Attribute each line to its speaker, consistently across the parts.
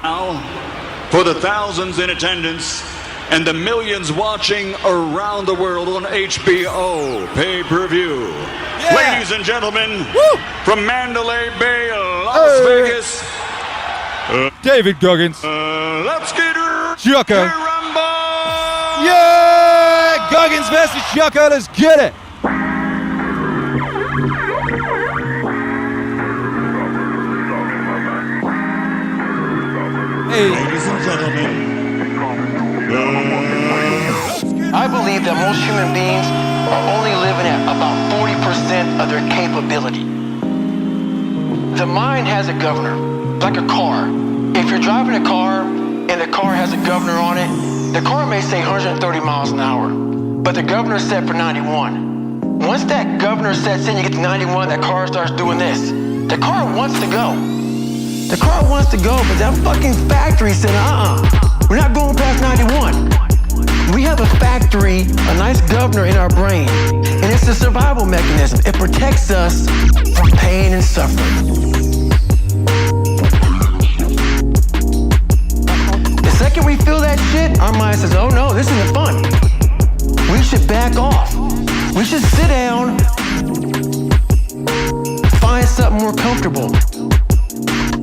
Speaker 1: For the thousands in attendance and the millions watching around the world on HBO pay-per-view. Yeah. Ladies and gentlemen, from Mandalay Bay, Las Vegas,
Speaker 2: David Goggins.
Speaker 1: Let's get
Speaker 2: Jocko.
Speaker 1: Rumble!
Speaker 2: Yeah! Goggins versus Jocko, let's get it! Hey.
Speaker 1: Ladies and gentlemen,
Speaker 3: I believe that most human beings are only living at about 40% of their capability. The mind has a governor, like a car. If you're driving a car and the car has a governor on it, the car may say 130 miles an hour, but the governor's set for 91. Once that governor sets in, you get to 91, that car starts doing this. The car wants to go. The car wants to go, but that fucking factory said, we're not going past 91. We have a factory, a nice governor in our brain, and it's a survival mechanism. It protects us from pain and suffering. The second we feel that shit, our mind says, oh no, this isn't fun. We should back off. We should sit down, find something more comfortable.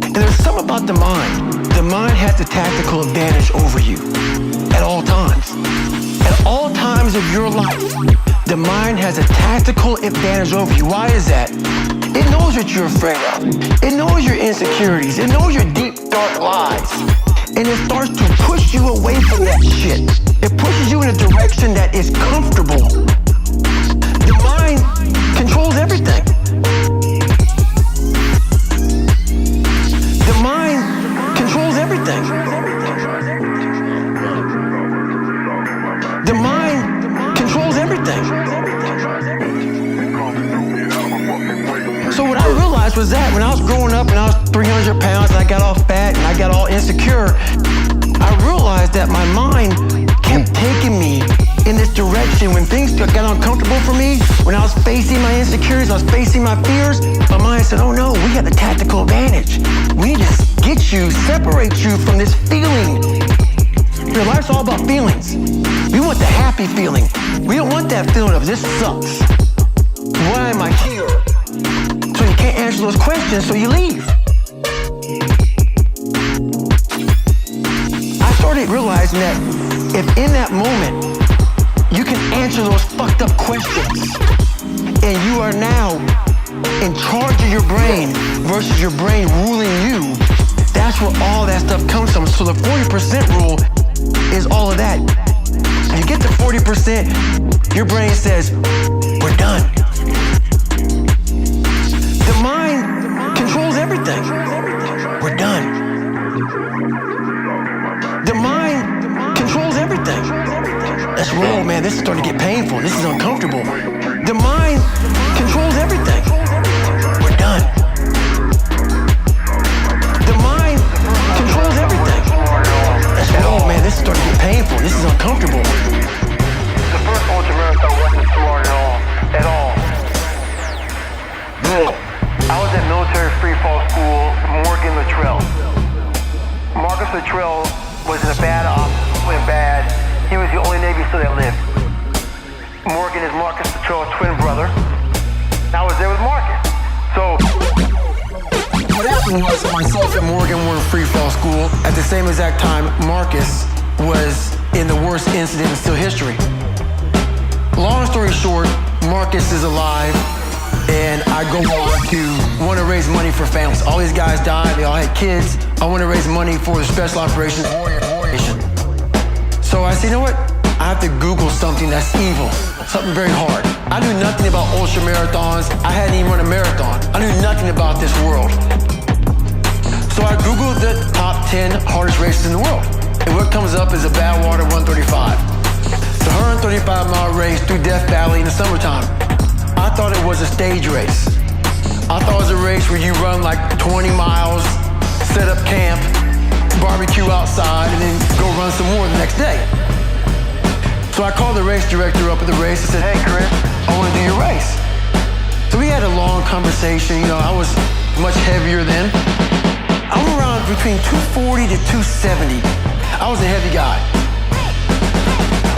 Speaker 3: And there's something about the mind. The mind has the tactical advantage over you at all times. At all times of your life, the mind has a tactical advantage over you. Why is that? It knows what you're afraid of. It knows your insecurities. It knows your deep, dark lies. And it starts to push you away from that shit. It pushes you in a direction that is comfortable. The mind controls everything. The mind controls everything. The mind controls everything. So what I realized was that when I was growing up and I was 300 pounds and I got all fat and I got all insecure, I realized that my mind kept taking me in this direction. When things got uncomfortable for me, when I was facing my insecurities, I was facing my fears, my mind said, oh no, we got the tactical advantage. We need to get you, separate you from this feeling. Your life's all about feelings. We want the happy feeling. We don't want that feeling of this sucks. Why am I here? So you can't answer those questions, so you leave. I started realizing that if in that moment you can answer those fucked up questions and you are now in charge of your brain versus your brain ruling you, that's where all that stuff comes from. So the 40% rule is all of that. If you get to 40%, your brain says, we're done. The mind controls everything. We're done. The mind controls everything. Let's roll, man. This is starting to get painful. This is uncomfortable. The mind controls everything. We're done. The mind controls everything. Let's roll, man. This is starting to get painful. This is uncomfortable. The first ultramarathon wasn't too hard at all. I was at military free fall school, Morgan Luttrell. Marcus Luttrell was in a bad op, went bad. He was the only Navy SEAL that lived. Morgan is Marcus Luttrell's twin brother. I was there with Marcus. So what happened was myself and Morgan were in free fall school. At the same exact time, Marcus was in the worst incident in SEAL history. Long story short, Marcus is alive, and I go on to want to raise money for families. All these guys died, they all had kids. I want to raise money for the Special Operations Warrior Nation. So I said, you know what? I have to Google something that's evil, something very hard. I knew nothing about ultra marathons. I hadn't even run a marathon. I knew nothing about this world. So I Googled the top 10 hardest races in the world. And what comes up is a Badwater 135. It's a 135-mile race through Death Valley in the summertime. I thought it was a stage race. I thought it was a race where you run like 20 miles, set up camp, barbecue outside, and then go run some more the next day. So I called the race director up at the race and said, hey Chris, I want to do your race. So we had a long conversation. You know, I was much heavier then. I'm around between 240 to 270. I was a heavy guy.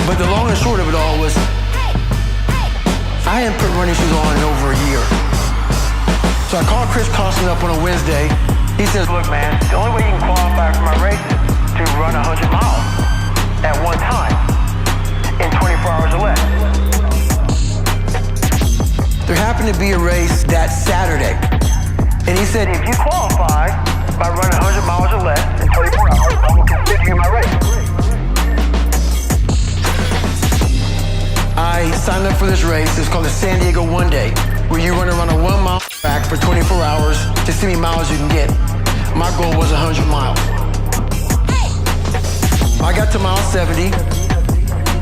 Speaker 3: But the long and short of it all was, I hadn't put running shoes on in over a year. So I called Chris Costin up on a Wednesday. He says, look man, the only way you can qualify for my race is to run 100 miles at one time in 24 hours or less. There happened to be a race that Saturday. And he said, if you qualify by running 100 miles or less in 24 hours, I will consider you my race. I signed up for this race. It's called the San Diego One Day, where you run around a 1 mile track for 24 hours to see how many miles you can get. My goal was 100 miles. I got to mile 70.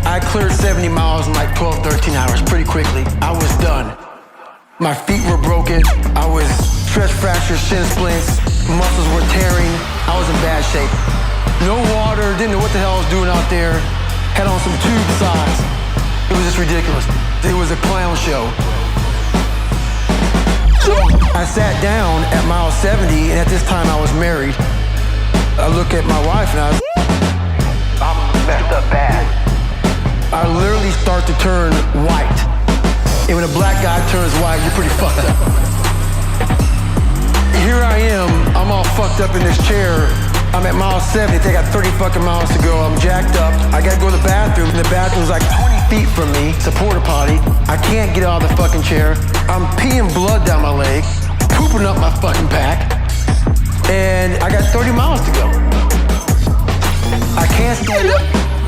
Speaker 3: I cleared 70 miles in like 12, 13 hours pretty quickly. I was done. My feet were broken. I was stress fractures, shin splints, muscles were tearing. I was in bad shape. No water, didn't know what the hell I was doing out there. Had on some tube socks. It was just ridiculous. It was a clown show. So I sat down at mile 70, and at this time I was married. I look at my wife and I'm messed up bad. I literally start to turn white. And when a black guy turns white, you're pretty fucked up. Here I am, I'm all fucked up in this chair. I'm at mile 70, I got 30 fucking miles to go. I'm jacked up. I gotta go to the bathroom. The bathroom's like 20 feet from me. It's a porta potty. I can't get out of the fucking chair. I'm peeing blood down my leg, pooping up my fucking pack. And I got 30 miles to go. I can't stand up.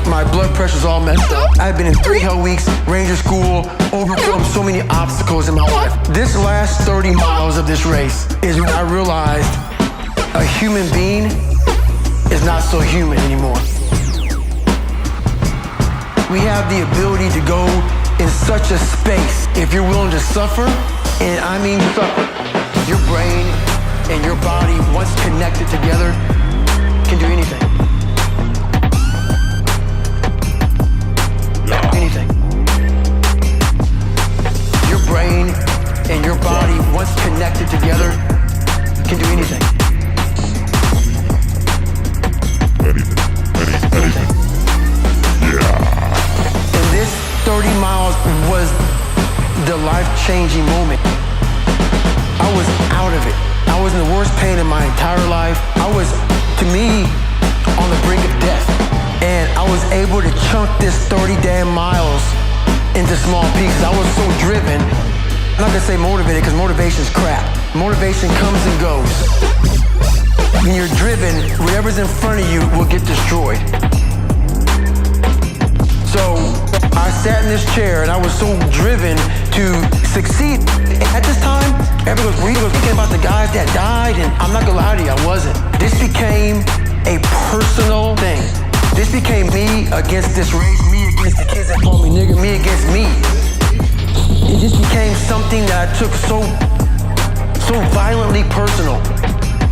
Speaker 3: My blood pressure's all messed up. I've been in 3 hell weeks, Ranger school, overcome so many obstacles in my life. This last 30 miles of this race is when I realized a human being is not so human anymore. We have the ability to go in such a space if you're willing to suffer, and I mean suffer. Your brain and your body, once connected together, can do anything. Anything. Your brain and your body, once connected together, can do anything. Anything. Yeah. And this 30 miles was the life-changing moment. I was out of it. I was in the worst pain in my entire life. I was, to me, on the brink of death. And I was able to chunk this 30 damn miles into small pieces. I was so driven. I'm not gonna say motivated, because motivation's crap. Motivation comes and goes. When you're driven, whatever's in front of you will get destroyed. So I sat in this chair and I was so driven to succeed. At this time, everyone was thinking about the guys that died, and I'm not gonna lie to you, I wasn't. This became a personal thing. This became me against this race, me against the kids that call me nigga, me against me. It just became something that I took so violently personal.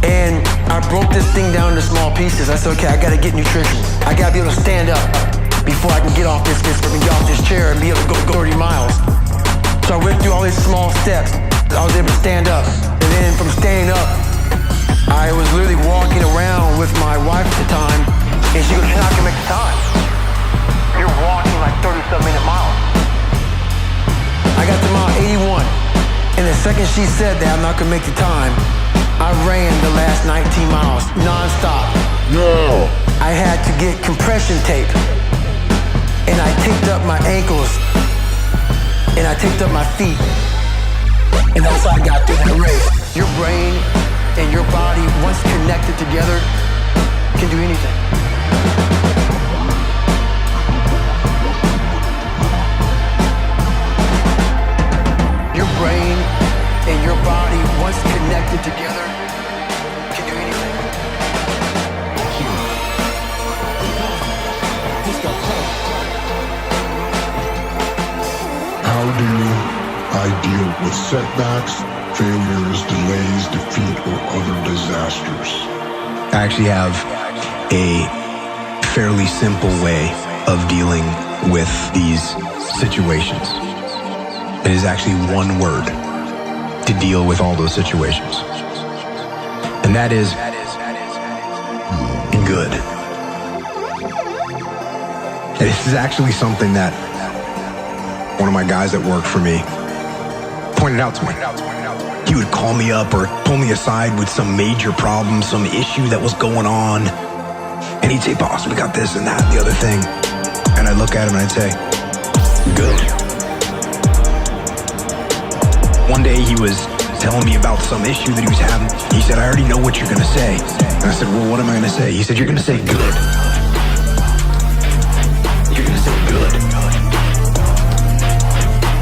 Speaker 3: And I broke this thing down into small pieces. I said, okay, I gotta get nutrition. I gotta be able to stand up before I can get off this chair and be able to go 30 miles. So I went through all these small steps. I was able to stand up. And then from standing up, I was literally walking around with my wife at the time. And she goes, you're not gonna make the time. You're walking like 37-minute miles. I got to mile 81. And the second she said that I'm not gonna make the time, I ran the last 19 miles, non-stop. No. I had to get compression tape. And I taped up my ankles. And I taped up my feet. And that's how I got through that race. Your brain and your body, once connected together, can do anything. Your brain and your body, once connected together, can do anything.
Speaker 4: How do I deal with setbacks, failures, delays, defeat, or other disasters?
Speaker 5: I actually have a fairly simple way of dealing with these situations. It is actually one word to deal with all those situations. And that is good. And this is actually something that one of my guys that worked for me pointed out to me. He would call me up or pull me aside with some major problem, some issue that was going on. And he'd say, boss, we got this and that and the other thing. And I'd look at him and I'd say, good. One day he was telling me about some issue that he was having. He said, I already know what you're going to say. And I said, well, what am I going to say? He said, you're going to say good. You're going to say good.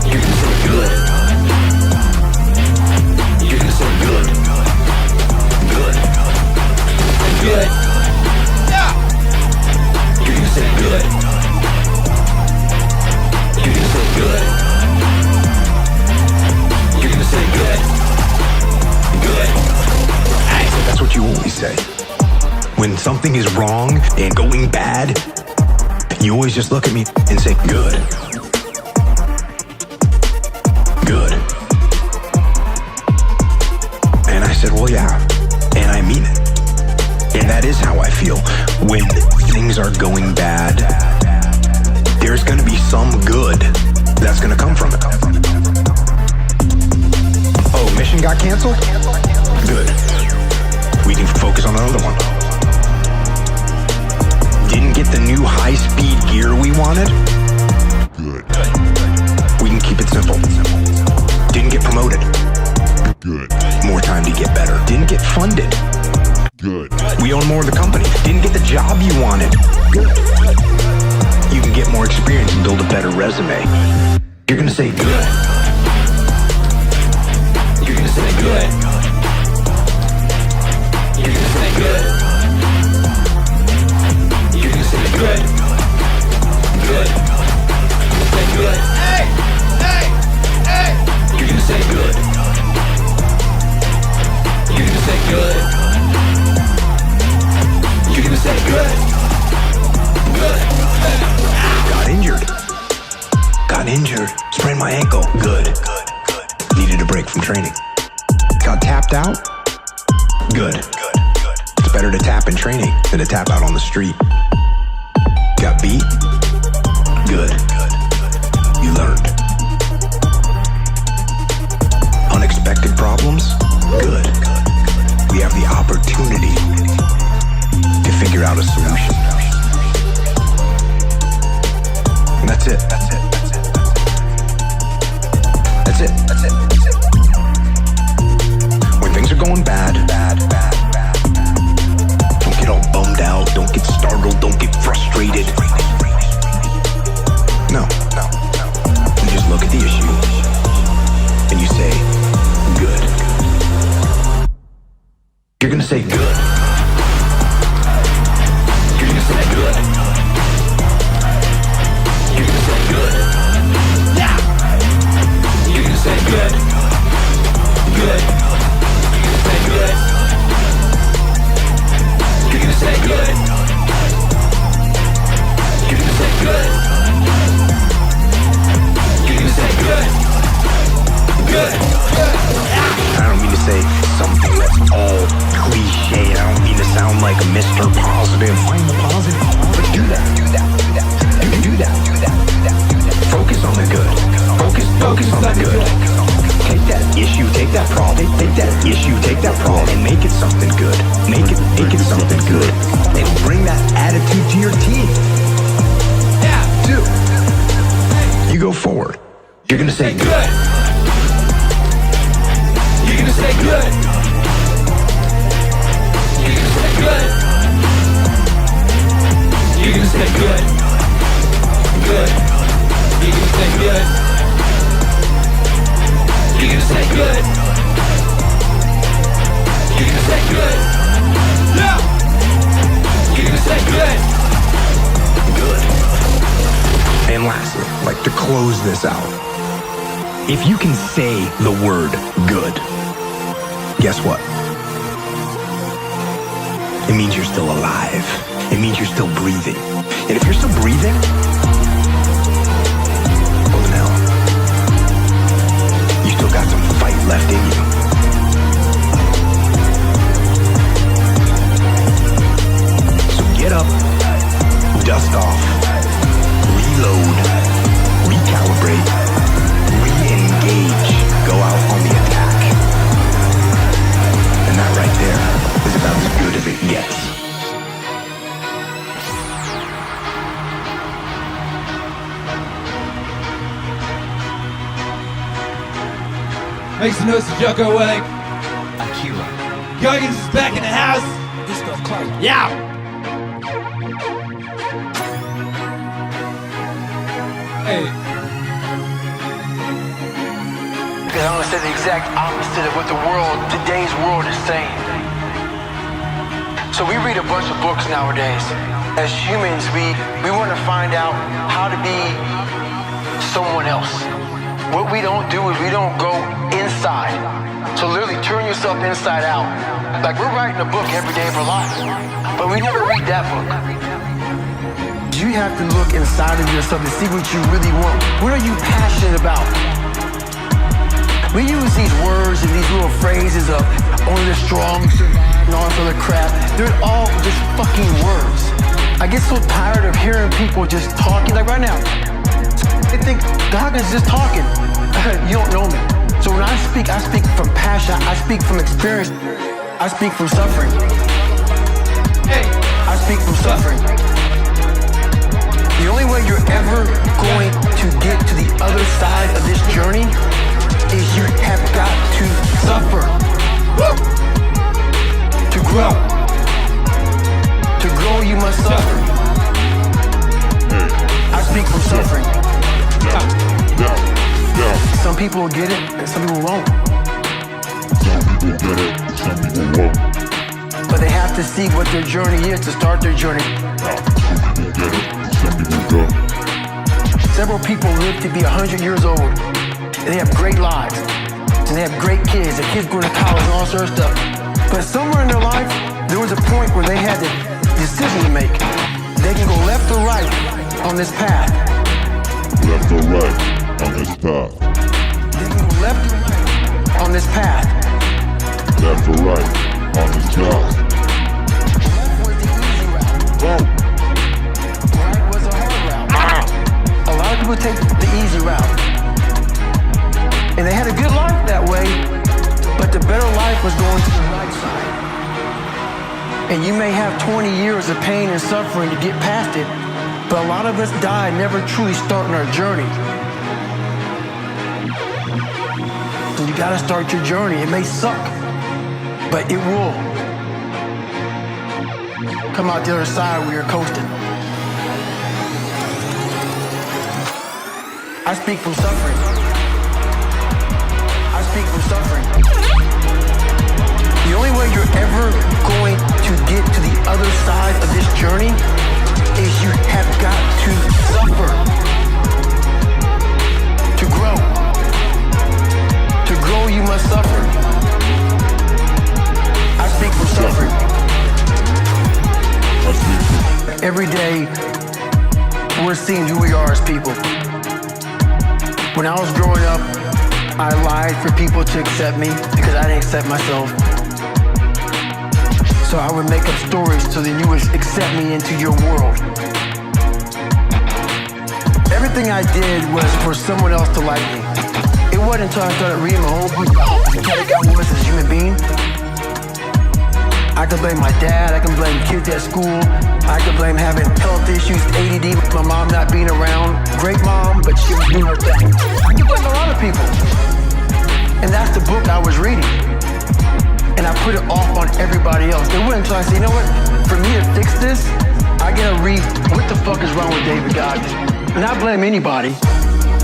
Speaker 5: You're going to say good. You're going to say good. Good. Good. Yeah. You're going to say good. You're going to say good. You're going to say good. Good. So that's what you always say. When something is wrong and going bad, you always just look at me and say, good. Good. And I said, well, yeah. And I mean it. And that is how I feel. When things are going bad, there's going to be some good that's going to come from it. Oh, mission got canceled? Good. We can focus on another one. Didn't get the new high-speed gear we wanted?
Speaker 4: Good.
Speaker 5: We can keep it simple. Didn't get promoted?
Speaker 4: Good.
Speaker 5: More time to get better. Didn't get funded?
Speaker 4: Good.
Speaker 5: We own more of the company. Didn't get the job you wanted? Good. You can get more experience and build a better resume. You're gonna say good. You're gonna say good. You're gonna say good. You're gonna say good. Good. Say good. Hey! Hey! Hey! You're gonna say good. You're gonna say good. You're gonna say good. Good. Got injured. Got injured. Sprained my ankle. Good. Good. Good. Needed a break from training. Got tapped out. Good. Good. Good. It's better to tap in training than to tap out on the street. Got beat. Good. Good. Good. You learned. Unexpected problems. Good. Good. We have the opportunity to figure out a solution. And that's it. That's it. That's it. That's it. That's it. When things are going bad, don't get all bummed out, don't get startled, don't get frustrated. No. You just look at the issue and you say, good. You're gonna say good. You're gonna say good. You're gonna say good. Yeah. You're gonna say good. Good. You're gonna say good. You're gonna say good. You're gonna say good. You're gonna say good. Good. I don't mean to say something that's all cliche. I don't mean to sound like Mr. Positive. Find the positive. But do that. Focus on the good. Focus on the good. Take that issue, take that problem, take that issue, take that problem, and make it something good. Make it something good. And bring that attitude to your team. Yeah. Do. You go forward. You're gonna say good. You're gonna say good. You're gonna say good. You're gonna say good. Good. You're gonna say good. You're gonna say good. You're gonna say good. Yeah. You're gonna say good. Good. And lastly, like to close this out. If you can say the word good, guess what? It means you're still alive. It means you're still breathing. And if you're still breathing, well then hell, you still got some fight left in you. So
Speaker 2: Make some noise for Jocko, Willink.
Speaker 5: Akira.
Speaker 2: Goggins is back in the house. Yeah. Hey.
Speaker 3: Because I want to say the exact opposite of what today's world is saying. So we read a bunch of books nowadays. As humans, we want to find out how to be someone else. What we don't do is we don't go inside. So literally turn yourself inside out. Like we're writing a book every day of our life, but we never read that book. You have to look inside of yourself to see what you really want. What are you passionate about? We use these words and these little phrases of only the strong survive and all this other crap. They're all just fucking words. I get so tired of hearing people just talking. Like right now, I think Goggins is just talking. You don't know me. So when I speak from passion. I speak from experience. I speak from suffering. Hey, I speak from suffering. The only way you're ever going to get to the other side of this journey is you have got to suffer. To grow. To grow, you must suffer. I speak from suffering. Some people will get it, and some people won't.
Speaker 4: Some people get it, some people won't.
Speaker 3: But they have to see what their journey is to start their journey.
Speaker 4: Some people get it, some people don't.
Speaker 3: Several people live to be 100 years old, and they have great lives, and they have great kids. Their kids go to college and all sorts of stuff. But somewhere in their life, there was a point where they had a decision to make. They can go left or right on this path.
Speaker 4: Left or right on this path.
Speaker 3: They can go left or right on this path.
Speaker 4: Left or right on this path.
Speaker 3: Left was the easy route.
Speaker 4: Go.
Speaker 3: Right was a hard route. A lot of people take the easy route. And they had a good life that way, but the better life was going to the right side. And you may have 20 years of pain and suffering to get past it, but a lot of us die never truly starting our journey. So you gotta start your journey. It may suck, but it will come out the other side where you're coasting. I speak from suffering. I speak from suffering. The only way you're ever going to get to the other side of this journey is you have got to suffer. To grow. To grow, you must suffer. I speak from suffering.
Speaker 4: I speak from.
Speaker 3: Every day, we're seeing who we are as people. When I was growing up, I lied for people to accept me because I didn't accept myself. So I would make up stories so that you would accept me into your world. Everything I did was for someone else to like me. It wasn't until I started reading my whole book about the pathetic I was as a human being. I could blame my dad, I can blame kids at school, I could blame having health issues, ADD, my mom not being around. Great mom, but she was doing her thing. I could blame a lot of people. And that's the book I was reading. And I put it off on everybody else. It wasn't until I said, you know what? For me to fix this, I gotta read what the fuck is wrong with David Goggins. Not blame anybody.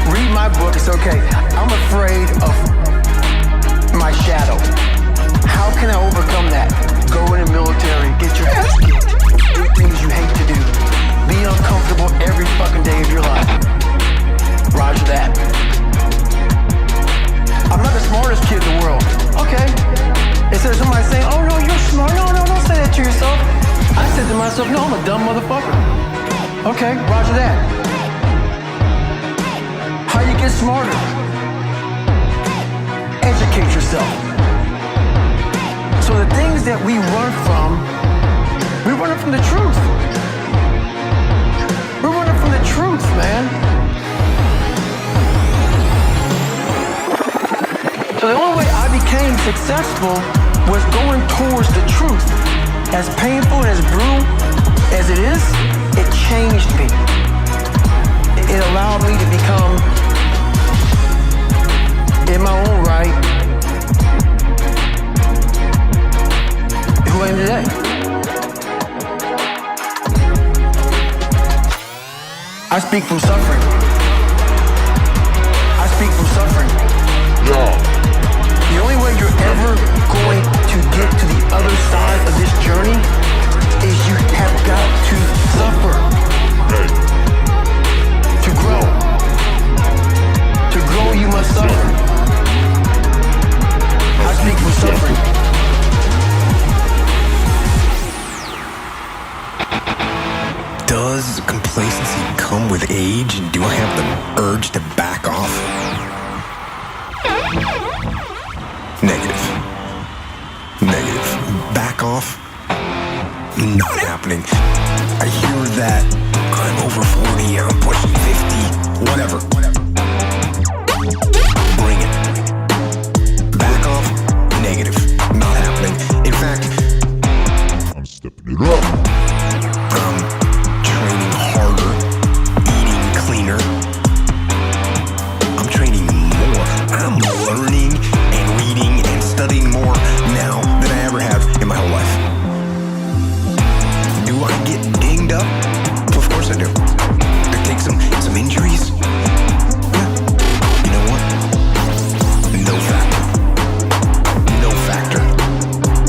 Speaker 3: Read my book, it's okay. I'm afraid of my shadow. How can I overcome that? Go in the military, get your ass kicked, do things you hate to do, be uncomfortable every fucking day of your life. Roger that. I'm not the smartest kid in the world. Okay. Instead of somebody saying, oh no, you're smart. No, don't say that to yourself. I said to myself, no, I'm a dumb motherfucker. Okay, roger that. How you get smarter? Educate yourself. So the things that we run from, we're running from the truth. We're running from the truth, man. So the only way I became successful was going towards the truth. As painful and as brutal as it is, it changed me. It allowed me to become, in my own right, speak from suffering. I speak from suffering.
Speaker 4: Yeah.
Speaker 3: The only way you're ever going to get to the other side of this journey is you have got to suffer.
Speaker 4: Hey.
Speaker 3: To grow. To grow, you must suffer. I speak from suffering.
Speaker 5: Does complacency come with age, and do I have the urge to back off? Negative. Back off? Not happening. I hear that I'm over 40, I'm pushing 50, whatever. Bring it. Back off? Negative. Not happening. In fact,
Speaker 4: I'm stepping it up.
Speaker 5: I'm training harder, eating cleaner. I'm training more. I'm learning and reading and studying more now than I ever have in my whole life. Do I get dinged up? Of course I do. I take some injuries. Yeah. You know what? No factor. No factor.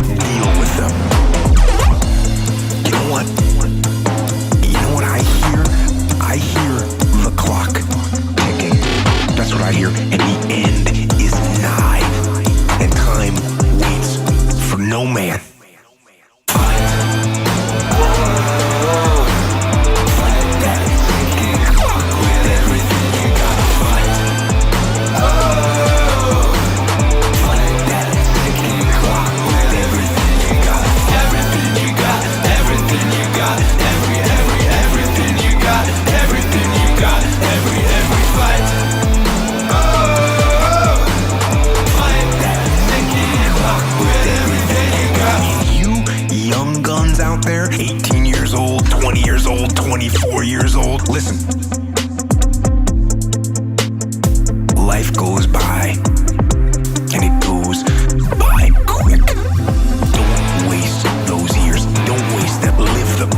Speaker 5: Deal with them. You know what? You know what I hear? I hear the clock ticking. That's what I hear. And the end is nigh. And time waits for no man. Out there, 18 years old, 20 years old, 24 years old. Listen, life goes by, and it goes by quick. Don't waste those years. Don't waste them. Live them.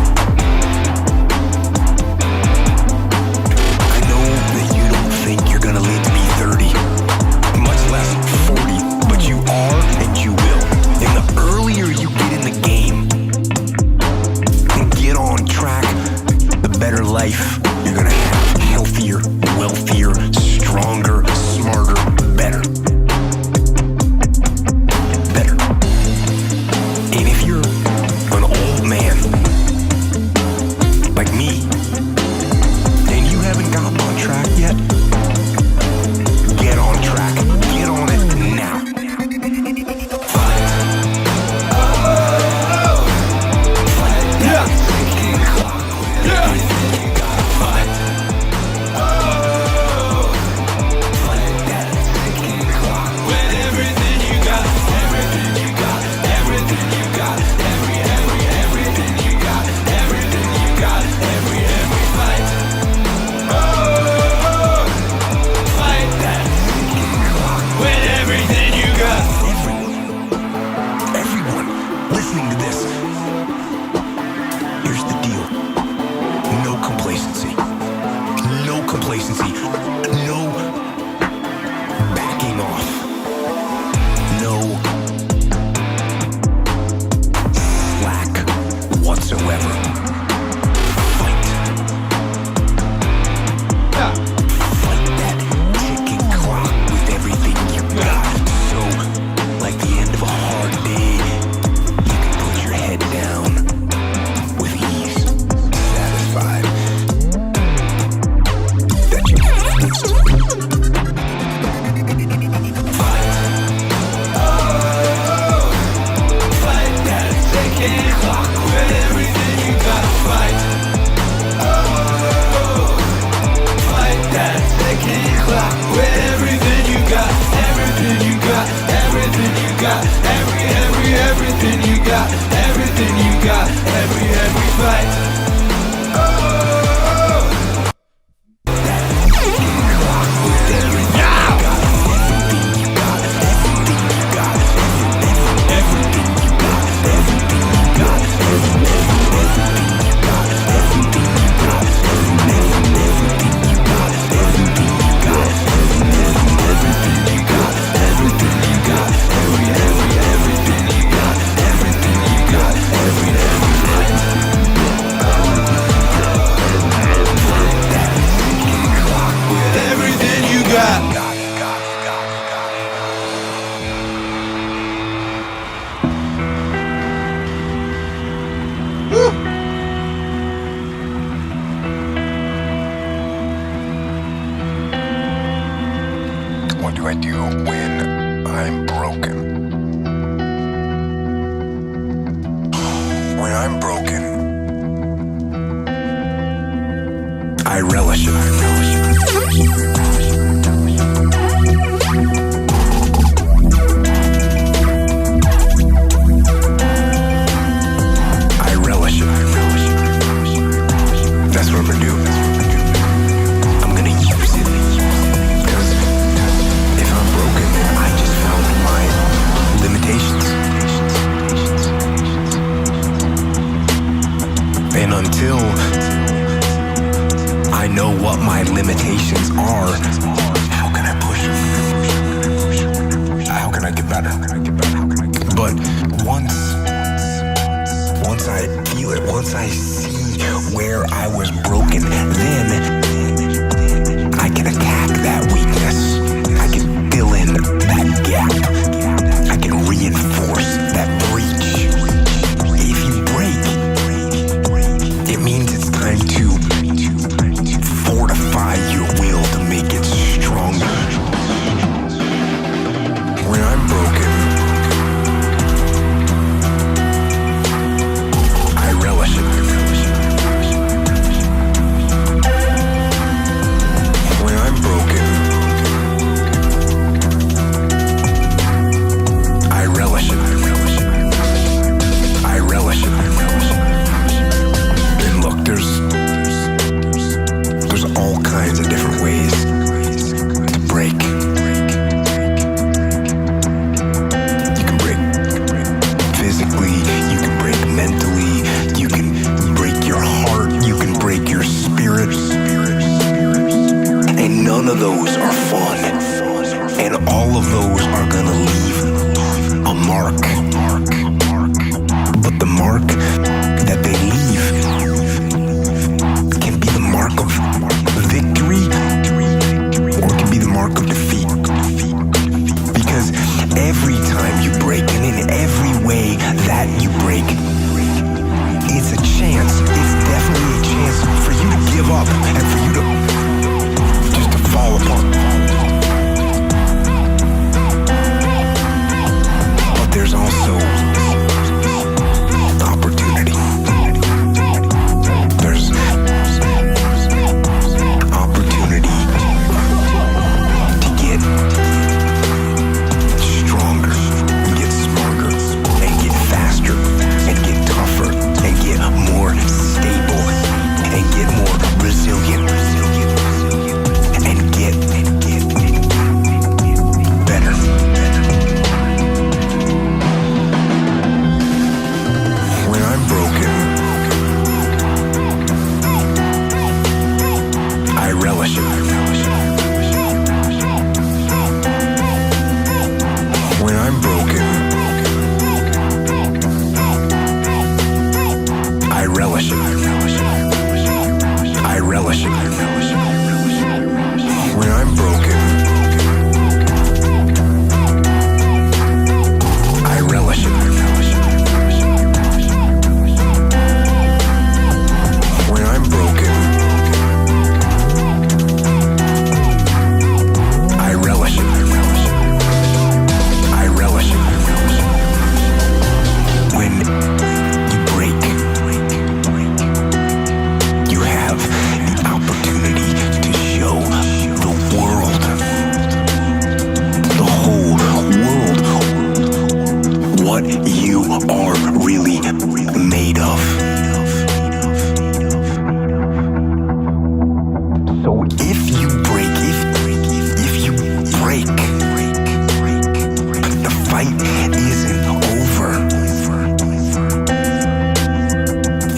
Speaker 5: I know that you don't think you're gonna live to be 30, much less 40, but you are, and you will. And the earlier you get in the game, get on track, the better life you're gonna have. Healthier, wealthier, stronger, smarter, better. Better. And if you're an old man like me, and you haven't gotten on track yet, get on track. Get on it now. when I'm broken. When I'm broken, I relish it. That's what I'm gonna do. I'm gonna use it. Because if I'm broken, I just found my limitations. And until I know what my limitations are, how can I push them? How can I get better? But once I feel it, once I see where I was broken, then I can attack that weakness. I can fill in that gap. I can reinforce that breach. If you break, it means it's time to fortify your will to make it stronger. When I'm broken, I relish it. There's all kinds of different ways to break. You can break physically, you can break mentally, you can break your heart, you can break your spirit. And none of those are fun. And all of those are gonna leave a mark. But the mark that they leave can be the mark of victory or it can be the mark of defeat. Because every time you break and in every way that you break, it's a chance, it's definitely a chance for you to give up and for you to just to fall apart. But there's also opportunity. There's opportunity to get stronger, and get smarter, and get faster, and get tougher, and get more stable, and get more resilient, and get better. When I'm broken, I relish it. When I'm broken, I relish it. I relish it. When I'm broken, I relish it. When I'm broken, I relish it. I relish it. When you break, you have the opportunity to show the world, the whole world, what you are really made of. So if you break, the fight isn't over.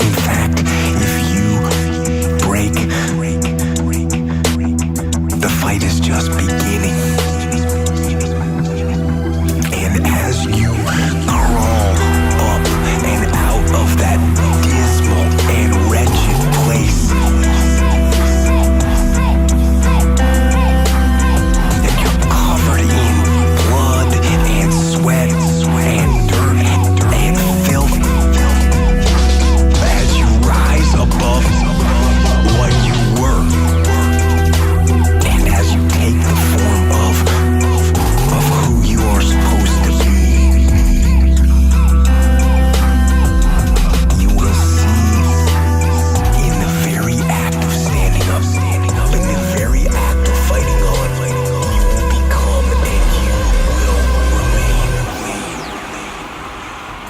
Speaker 5: In fact, if you break, the fight is just beginning. And as you crawl up and out of that dismal and wretched place, and you're covered in blood and sweat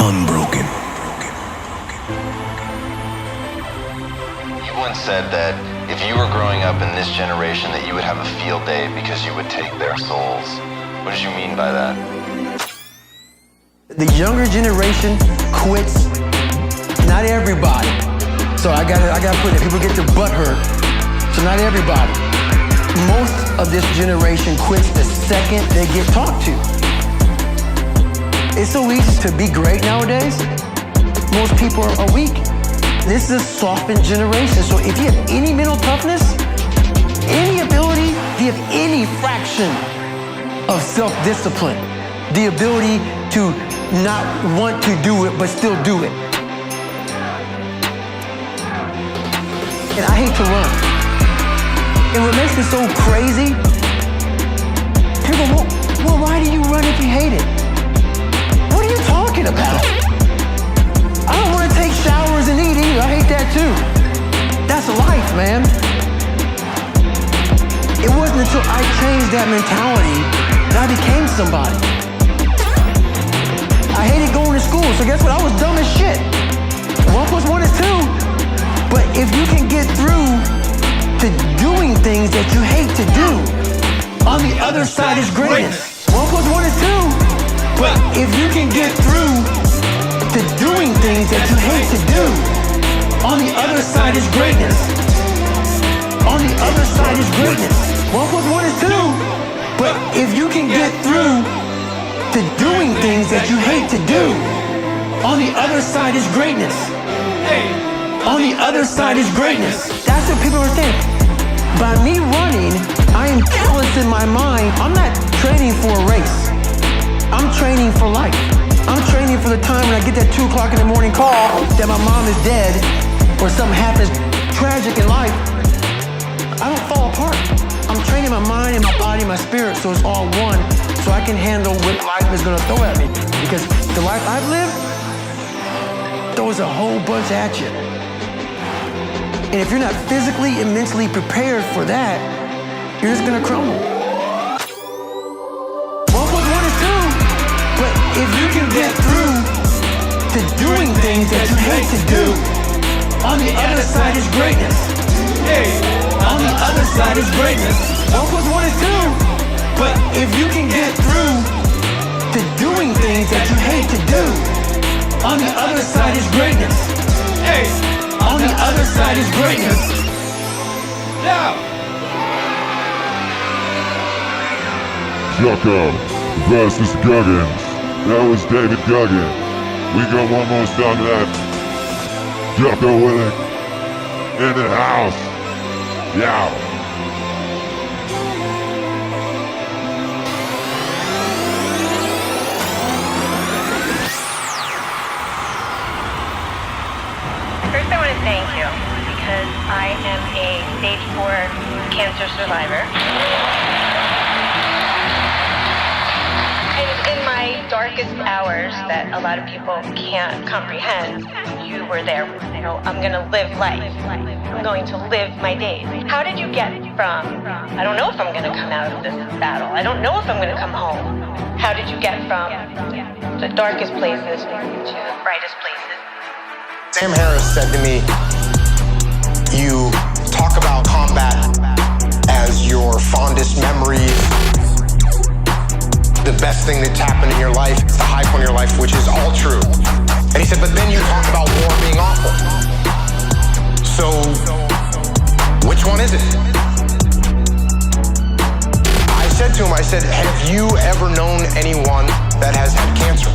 Speaker 5: Unbroken.
Speaker 6: You once said that if you were growing up in this generation that you would have a field day because you would take their souls. What did you mean by that?
Speaker 7: The younger generation quits. Not everybody. So I gotta put it. People get their butt hurt. So not everybody. Most of this generation quits the second they get talked to. It's so easy to be great nowadays. Most people are weak. This is a softened generation. So if you have any mental toughness, any ability, if you have any fraction of self-discipline, the ability to not want to do it, but still do it. And I hate to run. And what makes it so crazy, people go, well, why do you run if you hate it? What are you talking about? I don't want to take showers and eat either. I hate that too. That's life, man. It wasn't until I changed that mentality that I became somebody. I hated going to school, so guess what? I was dumb as shit. 1 + 1 is 2. But if you can get through to doing things that you hate to do, on the other side is greatness. 1 + 1 is 2. But if you can get through to doing things that you hate to do, on the other side is greatness. On the other side is greatness. 1 + 1 is 2. But if you can get through to doing things that you hate to do, on the other side is greatness. On the other side is greatness. That's what people are saying. By me running, I am callous in my mind. I'm not training for a race. I'm training for life. I'm training for the time when I get that 2 o'clock in the morning call that my mom is dead or something happens tragic in life. I don't fall apart. I'm training my mind and my body and my spirit so it's all one, so I can handle what life is gonna throw at me. Because the life I've lived throws a whole bunch at you. And if you're not physically and mentally prepared for that, you're just gonna crumble. 1 + 1 is 2. But if you can get through to doing things that you hate to do, on the other side is greatness. On the other side is greatness. 1 + 1 is 2. But if you can get through to doing things that you hate to do, on the other side is greatness. On the other side is greatness.
Speaker 8: Jocko versus Goggins. That was David Goggins. We got one more song left. Jocko Willink in the house. Yeah.
Speaker 9: First, I want to thank you because I am a stage 4 cancer survivor. And in my darkest hours that a lot of people can't comprehend, you were there. You know, I'm going to live life. I'm going to live my days. How did you get from, I don't know if I'm going to come out of this battle. I don't know if I'm going to come home. How did you get from the darkest places to the brightest places?
Speaker 10: Sam Harris said to me, you talk about combat as your fondest memories, the best thing that's happened in your life, the high point in your life, which is all true. And he said, but then you talk about war being awful. So, which one is it? I said to him, have you ever known anyone that has had cancer?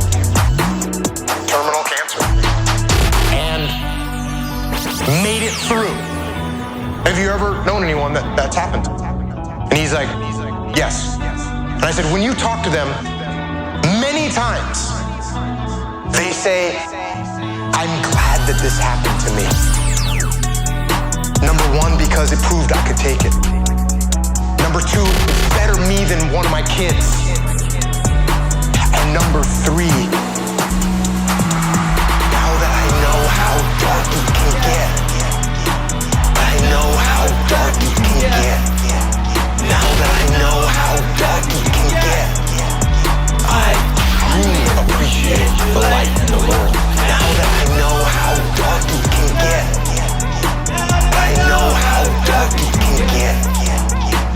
Speaker 10: Terminal cancer. And made it through. Have you ever known anyone that's happened? And he's like, yes. And I said, when you talk to them, many times, they say, I'm glad that this happened to me. Number 1, because it proved I could take it. Number 2, it's better me than one of my kids. And number 3, now that I know how dark it can get, I know how dark it can get. Now that I know how dark it can get, I truly appreciate the light. the world. Now that I know how dark it can get, I know how dark it can get.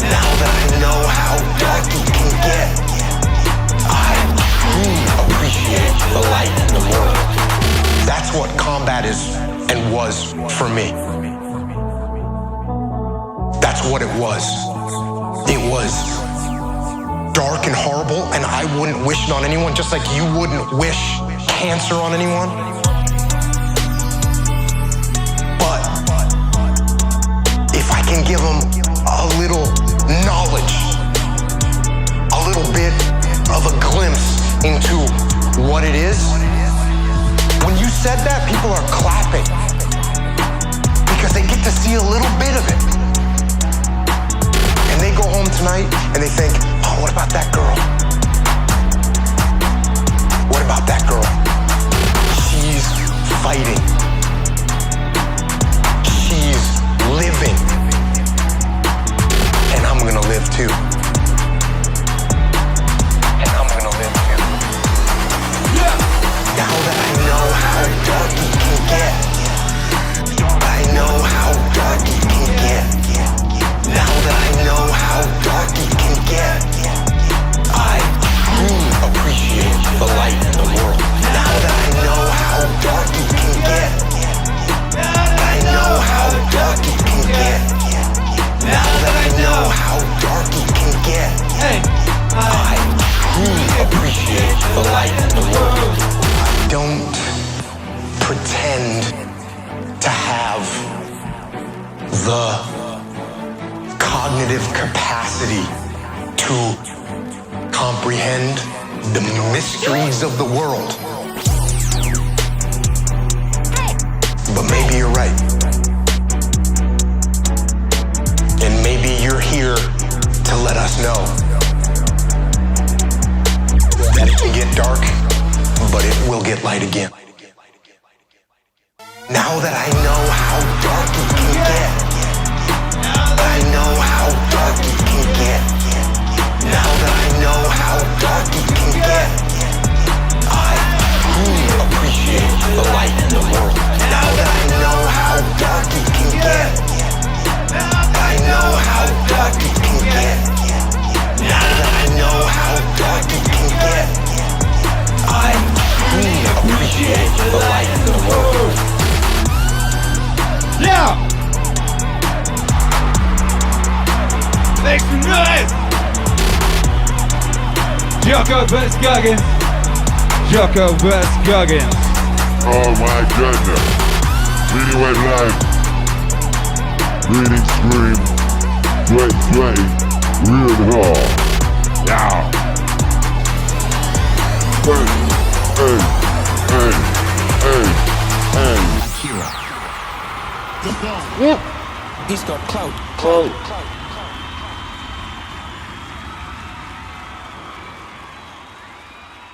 Speaker 10: Now that I know how dark it can get, I truly appreciate the light in the world. That's what combat is and was for me. That's what it was. It was dark and horrible, and I wouldn't wish it on anyone, just like you wouldn't wish cancer on anyone. But if I can give them a little knowledge, a little bit of a glimpse into what it is, when you said that, people are clapping because they get to see a little bit of it. And they go home tonight and they think, oh, what about that girl? What about that girl? She's fighting. She's living. And I'm gonna live too. And I'm gonna live too. Yeah. Now that I know how dark it can get, I know how dark it can get. Now that I know how dark it can get, I truly appreciate the light in the world. Now that I know how dark it can get, I know how dark it can get. Now that I know how dark it can get, I truly appreciate the light in the world. I don't pretend to have the cognitive capacity to comprehend the mysteries of the world. But maybe you're right. And maybe you're here to let us know that it can get dark, but it will get light again. Now that I know how dark it can get, I know how dark it can get. Now that I know how dark it can get, I truly appreciate the light in the world. Now that I know how dark it can get, I know how dark it can get. Now that I know how dark it can get, I truly appreciate the light in the world.
Speaker 2: Yeah! Make some noise! Jocko vs. Goggins. Jocko vs. Goggins.
Speaker 8: Oh my goodness. Meaningwave live. Breeding scream. Sweat, weird hall. Yeah. Hey.
Speaker 5: Akira. The Don. He's got clout.